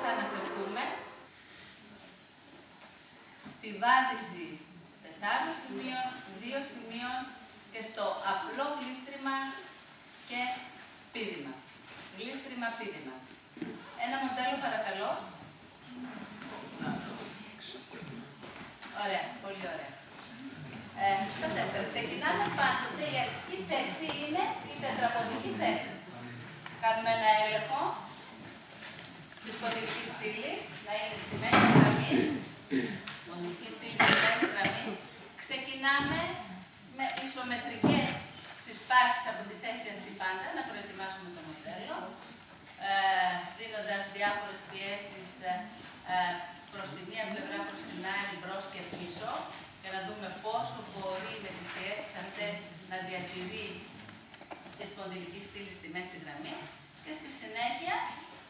Θα αναφερθούμε στη βάδιση 4 σημείων, 2 σημείων και στο απλό γλίστριμα και πήδημα. Γλίστριμα-πήδημα. Ένα μοντέλο παρακαλώ. Ωραία, πολύ ωραία. Στα 4. Ξεκινάμε πάντοτε, η αρχική θέση είναι η τετραποντική θέση. Κάνουμε ένα έλεγχο της ποδηλικής στήλης, να είναι στη μέση γραμμή. Ποδηλική στήλη στη μέση γραμμή. Ξεκινάμε με ισομετρικές συσπάσεις από τη θέση αντιπάντα, να προετοιμάσουμε το μοντέλο, δίνοντας διάφορες πιέσεις προς τη μία πλευρά, προς την άλλη, μπρος και πίσω, για να δούμε πόσο μπορεί με τις πιέσεις αυτές να διατηρεί τη σπονδυλική στήλη στη μέση γραμμή. Και στη συνέχεια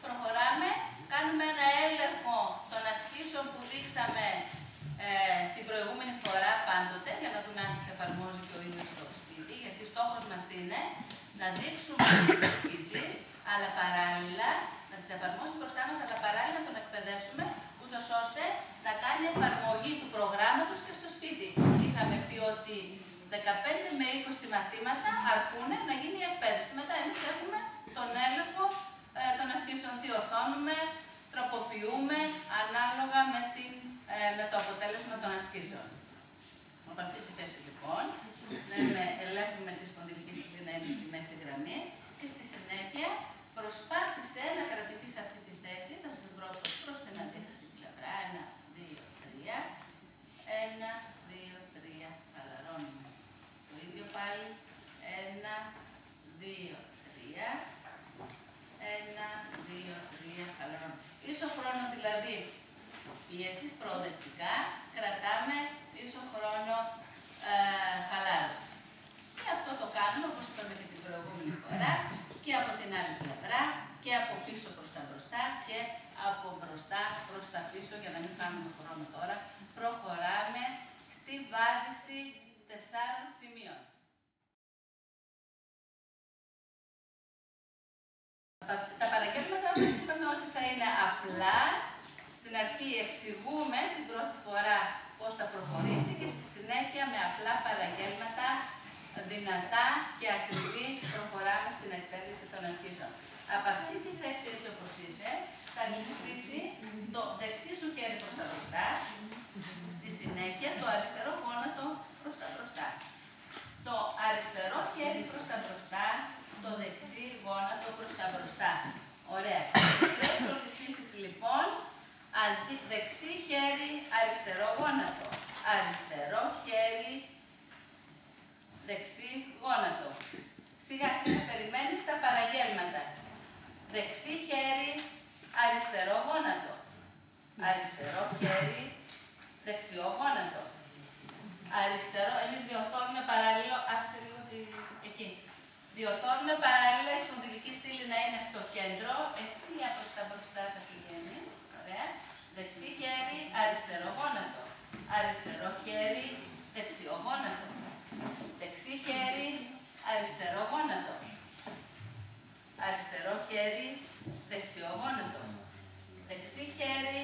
προχωράμε, κάνουμε ένα έλεγχο των ασκήσεων που δείξαμε την προηγούμενη φορά πάντοτε, για να δούμε αν τις εφαρμόζει και ο ίδιος στο σπίτι, γιατί στόχος μας είναι να δείξουμε τις ασκήσεις, αλλά παράλληλα να τις εφαρμόσει μπροστά μας, αλλά παράλληλα να τον εκπαιδεύσουμε, ούτως ώστε να κάνει εφαρμογή του προγράμματος και στο σπίτι. Είχαμε πει ότι 15 με 20 μαθήματα αρκούν να γίνει η εκπαίδευση. Μετά εμείς έχουμε τον έλεγχο των ασκήσεων, διορθώνουμε, τροποποιούμε ανάλογα με το αποτέλεσμα των ασκήσεων. Από αυτή τη θέση λοιπόν, ελέγχουμε τη σπονδυλική στήλη να είναι στη μέση γραμμή και στη συνέχεια προσπάθησε να κρατηθεί σε αυτή τη θέση. Θα σας βρω προς την αντίθετη πλευρά. 1, 2, 3. 1, 2, 3. Χαλαρώνουμε. Το ίδιο πάλι. 1, 2, 3. 1, 2, 3. Χαλαρώνουμε. Ίσο χρόνο δηλαδή πίεσης προοδευτικά, κρατάμε ίσο χρόνο χαλάρωσης. Και αυτό το κάνουμε, όπως είπαμε και την προηγούμενη φορά, και από την άλλη πλευρά, και από πίσω προς τα μπροστά, και από μπροστά προς τα πίσω, για να μην κάνουμε χρόνο τώρα. Προχωράμε στη βάδιση 4 σημείων. Τα παραγγέλματα μας είπαμε ότι θα είναι απλά. Στην αρχή εξηγούμε την πρώτη φορά πώς θα προχωρήσει και στη συνέχεια με απλά παραγγέλματα, δυνατά και ακριβή, προχωράμε στην εκπαίδευση των ασκήσεων. Από αυτή τη θέση, έτσι όπως είσαι, θα γλιστρήσει το δεξί σου χέρι προς τα μπροστά, στη συνέχεια το αριστερό γόνατο προς τα μπροστά. Το αριστερό χέρι προς τα μπροστά, το δεξί γόνατο προς τα μπροστά. Ωραία. Τρεις ολιστήσεις λοιπόν, δεξί χέρι, αριστερό γόνατο. Αριστερό χέρι, δεξί γόνατο. Σιγά σιγά περιμένεις τα παραγγέλματα. Δεξί χέρι, αριστερό γόνατο. Αριστερό χέρι, δεξιό γόνατο. Αριστερό, εμείς διορθώνουμε παράλληλο, άφησε λίγο εκεί. Διορθώνουμε παράλληλα η σπονδυλική στήλη να είναι στο κέντρο, ευθεία προς τα μπροστά θα πηγαίνεις. Ωραία. Δεξί χέρι, αριστερό γόνατο. Αριστερό χέρι, δεξιό γόνατο. Δεξί χέρι, αριστερό γόνατο. Αριστερό χέρι, δεξιό γόνατο. Δεξί χέρι,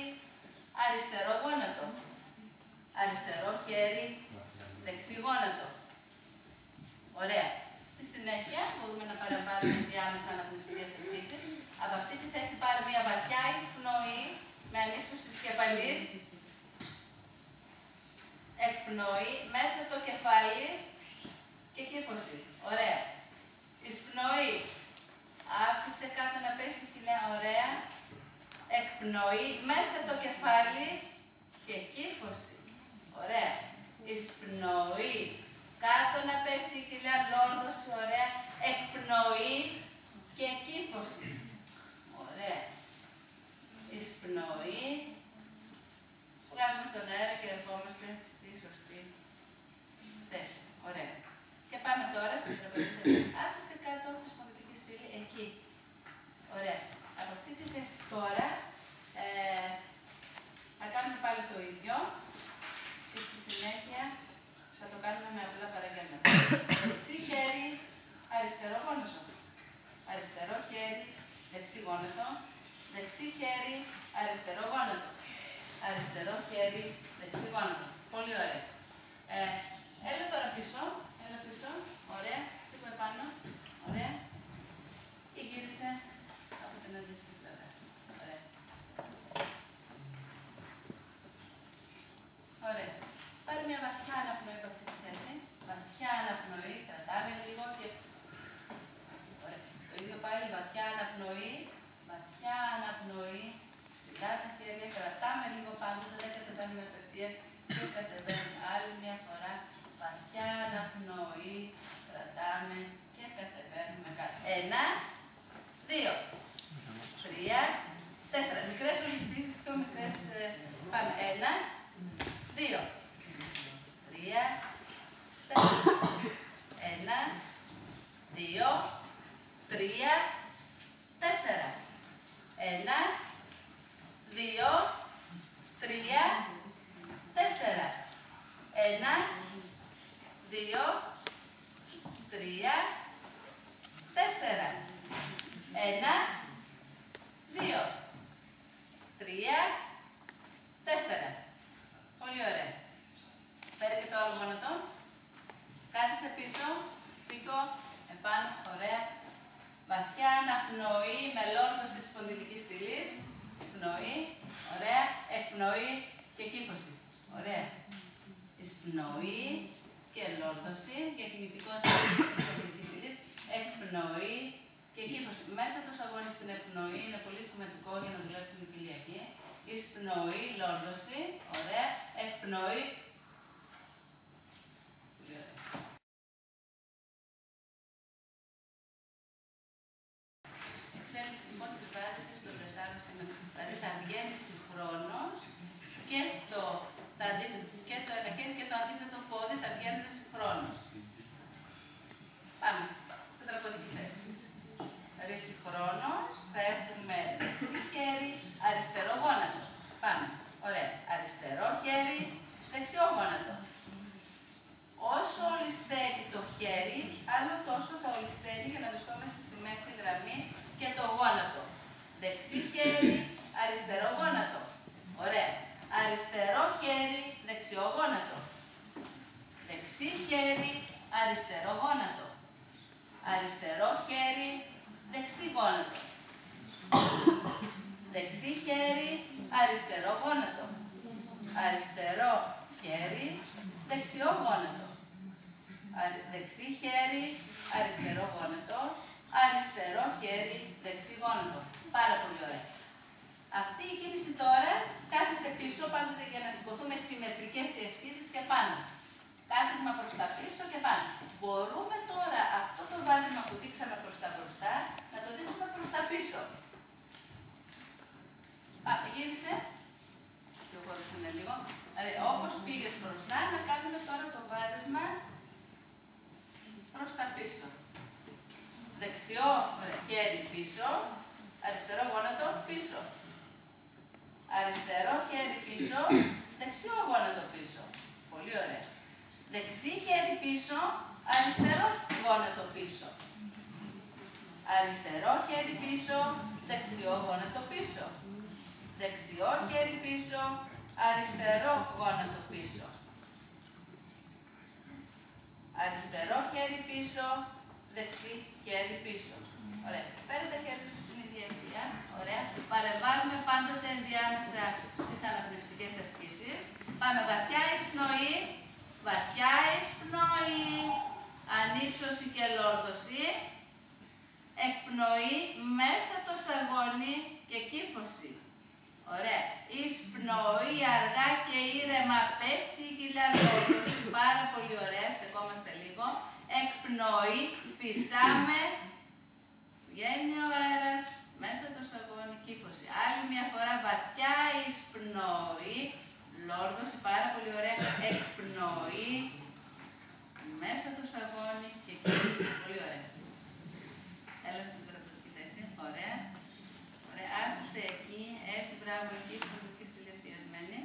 αριστερό γόνατο. Αριστερό χέρι, δεξί γόνατο. Ωραία. Στη συνέχεια μπορούμε να παρεμβάλλουμε διάμεσα αναπνευστικές ασκήσεις. Από αυτή τη θέση πάρε μια βαθιά εισπνοή με ανύψωση της κεφαλής. Εκπνοή, μέσα το κεφάλι και κύφωση. Ωραία. Εισπνοή. Άφησε κάτω να πέσει τη νέα, ωραία. Εκπνοή, μέσα το κεφάλι και κύφωση. Ωραία. Εισπνοή. Κάτω να πέσει η κοιλιά, λόρδωση, ωραία. Εκπνοή και κύφωση. Ωραία. Εισπνοή. Βγάζουμε τον αέρα και ερχόμαστε στη σωστή θέση. Ωραία. Και πάμε τώρα στην τραπεζική θέση. Άφησε κάτω τη σπονδυλική στήλη εκεί. Ωραία. Από αυτή τη θέση τώρα θα κάνουμε πάλι το ίδιο. γόνατο. Πολύ ωραία. Έλα τώρα πίσω. Έλα πίσω. Ωραία. Σήκω επάνω. Ωραία. Και γύρισε από την αντίθετη πλευρά. Ωραία. Ωραία. Πάρε μια βαθιά αναπνοή από αυτή τη θέση. Βαθιά αναπνοή. Κρατάμε λίγο και... Ωραία. Το ίδιο πάλι. Βαθιά αναπνοή. Βαθιά αναπνοή. Σιγά τα χέρια. Κρατάμε λίγο πάντοτε. Δεν κατεβαίνουμε απευθείας. Και κατεβαίνουμε άλλη μια φορά. Βαθιά αναπνοή. Κρατάμε και κατεβαίνουμε κάτω. 1, 2, 3, 4. Μικρές ολιστήσεις, πιο μικρές. Πάμε. 1, 2, 3, 4. 1, 2, 3, 4. 1, 2, 3, 4. 1, 2, 3, 4. 1, 2, 3, 4. Πολύ ωραία. Φέρε και το άλλο γόνατο. Κάθισε πίσω. Σήκω. Επάνω. Ωραία. Βαθιά αναπνοή με λόρδωση της σπονδυλικής στυλής. Εισπνοή. Ωραία. Εκπνοή και κύφωση. Ωραία. Εισπνοή και λόρδωση και κινητικότητα της σπονδυλικής στυλής. Εκπνοή και κύφωση. Μέσα του αγώνες στην εκπνοή είναι πολύ σημαντικό για να δουλεύει την κοιλιακή. Εισπνοή, λόρδωση. Ωραία. Εκπνοή. Εξέλιξη λοιπόν της βάρησης των 4 σημείων. Δηλαδή θα βγαίνει συγχρόνως και το ένα χέρι και το αντίθετο πόδι θα βγαίνουν συγχρόνως. Πάμε. Τετραποδική θέση. Δηλαδή συγχρόνως θα έχουμε δεξί χέρι, αριστερό γόνατο. Πάμε. Ωραία. Αριστερό χέρι, δεξιό γόνατο. Όσο ολισθαίνει το χέρι, άλλο τόσο θα ολισθαίνει για να βρισκόμαστε στη μέση γραμμή και το γόνατο. Δεξί χέρι, αριστερό γόνατο. Ωραία. Αριστερό χέρι, δεξιό γόνατο. Δεξί χέρι, αριστερό γόνατο. Αριστερό χέρι, δεξί γόνατο. Δεξί χέρι, αριστερό γόνατο. Αριστερό χέρι, δεξιό γόνατο. Δεξί χέρι, αριστερό γόνατο. Αριστερό χέρι, δεξί γόνατο. Πάρα πολύ ωραία. Αυτή η κίνηση τώρα κάθισε πίσω πάντοτε για να σηκωθούμε συμμετρικές οι ασκήσεις και πάνω. Κάθισμα προς τα πίσω και πάνω. Μπορούμε τώρα αυτό το βάδισμα που δείξαμε προς τα μπροστά να το δείξουμε προς τα πίσω. Γύρισε. Και χωρίσαμε λίγο. Δηλαδή, όπως πήγες μπροστά, να κάνουμε τώρα το βάδισμα προς τα πίσω. Δεξιό χέρι πίσω, αριστερό γόνατο πίσω. Αριστερό χέρι πίσω, δεξιό γόνατο πίσω. Πολύ ωραία. Δεξί χέρι πίσω, αριστερό γόνατο πίσω. Αριστερό χέρι πίσω, δεξιό γόνατο πίσω. Δεξιό χέρι πίσω, αριστερό γόνατο πίσω. Αριστερό χέρι πίσω, δεξί χέρι πίσω. Ωραία. Φέρε τα χέρια σου στην ίδια ευθεία. Ωραία. Παρεμβάλλουμε πάντοτε ενδιάμεσα τις αναπνευστικές ασκήσεις. Πάμε βαθιά εισπνοή. Βαθιά εισπνοή. Ανύψωση και λόρδωση. Εκπνοή μέσα το σαγόνι και κύφωση. Ωραία. Εισπνοή αργά και ήρεμα πέφτει η κοιλιά, λόρδωση. Πάρα πολύ ωραία. Στεκόμαστε λίγο. Εκπνοή. Φυσάμε. Βγαίνει ο αέρας μέσα το σαγόνι, κύφωση. Άλλη μια φορά βαθιά εισπνοή. Λόρδωση. Πάρα πολύ ωραία. Εκπνοή. Μέσα το σαγόνι και κύφωση. Πολύ ωραία. Έλα στην τεραπευτική θέση. Ωραία. Ωραία. Άφησε εκεί. Έτσι, μπράβο, εκεί στην τεραπευτική στήλη ευθιασμένη.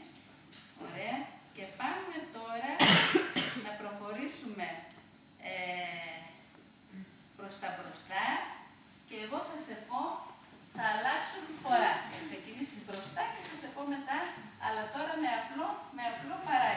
Ωραία. Και πάμε τώρα να προχωρήσουμε προς τα μπροστά και εγώ θα σε πω, θα αλλάξω τη φορά. Θα ξεκινήσεις μπροστά και θα σε πω μετά, αλλά τώρα με απλό παράδειγμα.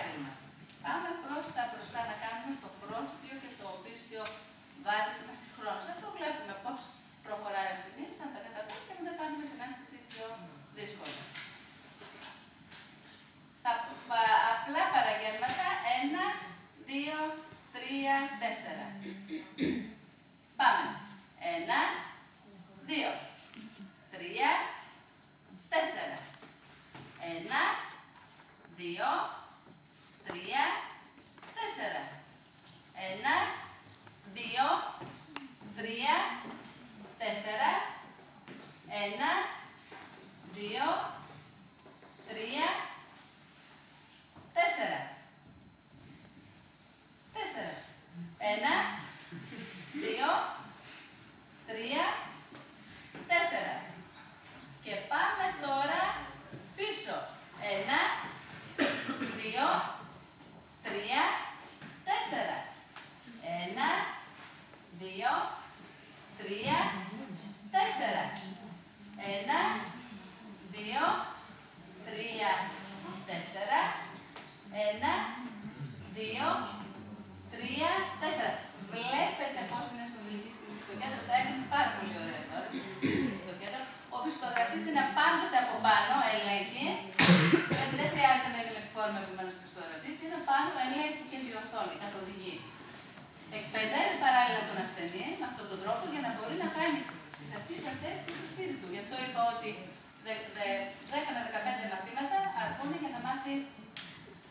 3, 4. 1, 2, 3, 4. 1, 2, 3, 4. 4. 1, 2, 3, 4. Και πάμε τώρα πίσω. 1, 2, 3, 4. 1, 2, 3, 4. 1, 2, 3, 4. 1, 2, 3, 4. Βλέπετε πώς είναι στο κέντρο. Τα έκανες πάρα πολύ ωραία τώρα. Στο κέντρο. Ο φυσικογραφής είναι πάντοτε από πάνω, ελέγχει. Δεν χρειάζεται να είναι με τη φόρμα επιμένως φυσικογραφής. Είναι πάνω, ελέγχει και διορθώνει, καθοδηγεί. Εκπαιδεύει παράλληλα τον ασθενή με αυτόν τον τρόπο για να μπορεί να κάνει τις ασκήσεις αυτές και στο σπίτι του. Γι' αυτό είπα ότι 10 με 15 μαθήματα αρκούν για να μάθει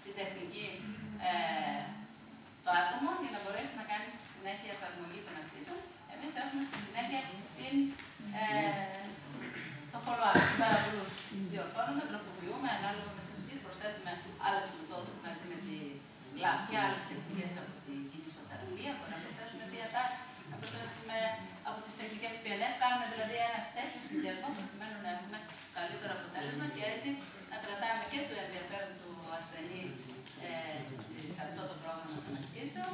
την τεχνική το άτομο για να μπορέσει να κάνει στη συνέχεια εφαρμογή των ασκήσεων. Εμείς έχουμε στη συνέχεια το follow-up, την παρακολούθηση. Διορθώνουμε, τροποποιούμε, ανάλογα με τις ασκήσεις, προσθέτουμε άλλες μεθόδους μαζί με τη LAB και άλλες τεχνικές από την κινησιοθεραπεία. Μπορούμε να προσθέσουμε διατά, να προσθέσουμε από τις τεχνικές PNF. Κάνουμε δηλαδή ένα τέτοιο συνδυασμό προκειμένου να έχουμε καλύτερο αποτέλεσμα και έτσι να κρατάμε και το ενδιαφέρον του ασθενή σε αυτό το πρόγραμμα των ασκήσεων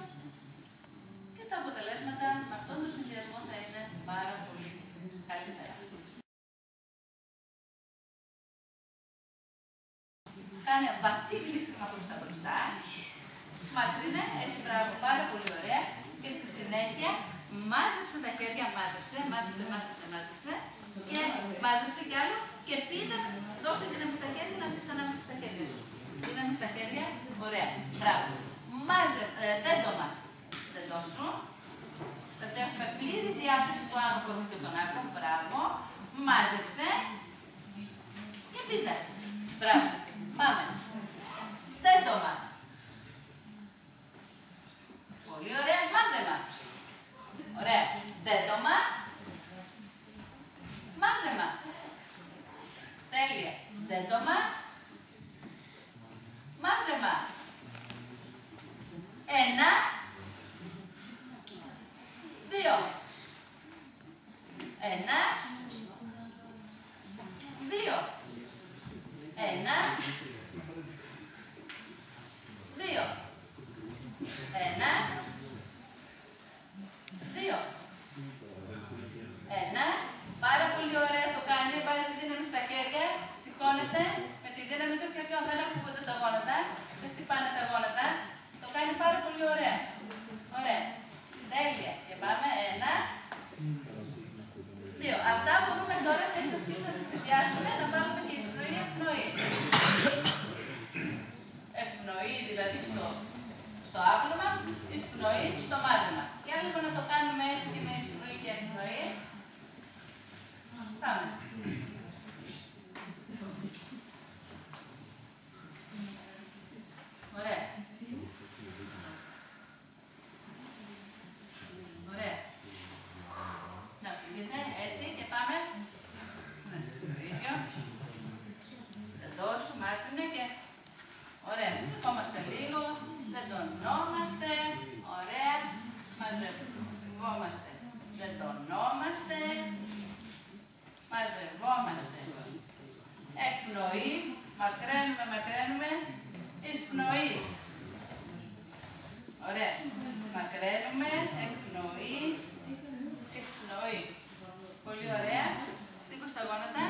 και τα αποτελέσματα με αυτόν τον συνδυασμό θα είναι πάρα πολύ καλύτερα. Κάνε βαθύ κλείστημα προς τα μπροστά, μακρύνε, έτσι μπράβο, πάρα πολύ ωραία και στη συνέχεια μάζεψε τα χέρια, μάζεψε και μάζεψε κι άλλο και δώσε δύναμη στα χέρια να μπεις ανάμεσα στα χέρια σου. Δύναμη στα χέρια, ωραία, μπράβο. Τέντομα, τέντο σου. Δηλαδή έχουμε πλήρη διάθεση του άνω κορμού και των άκρων, μπράβο. Μάζεψε και πείτε. Μπράβο, πάμε. Τέντομα. Πολύ ωραία, μάζεμα. Ωραία, τέντομα. Μάζεμα. Τέλεια. Τέντομα. Μάζεμα. 1, 2. 1, 2. 1, 2. 1, 2. 1. Πάρα πολύ ωραία το κάνει. Βάζει δύναμη στα χέρια. Σηκώνεται. Με τη δύναμη των χεριών δεν ακούγονται τα γόνατα. Δεν χτυπάνε τα γόνατα. Το κάνει πάρα πολύ ωραία. Ωραία. Τέλεια. Και πάμε. 1, 2. Αυτά μπορούμε τώρα αυτές τις ασκήσεις να τις συνδυάσουμε, να βάλουμε και εισπνοή, εκπνοή. Εκπνοή δηλαδή στο άπλωμα, εισπνοή στο μάζεμα. Για λίγο να το κάνουμε έτσι και με εισπνοή και εκπνοή. Πάμε. Ωραία. Ωραία. Να φύγετε έτσι και πάμε. Το ίδιο. Εντός, μάκρυνε και... Ωραία. Στεκόμαστε λίγο. Δεντωνόμαστε. Ωραία. Μαζευόμαστε. Δεντωνόμαστε. Μαζευόμαστε. Εκπνοή. Μακραίνουμε. Εισπνοή. Ωραία. Μακραίνουμε. Εκπνοή. Εισπνοή. Πολύ ωραία. Σήκω στα γόνατα.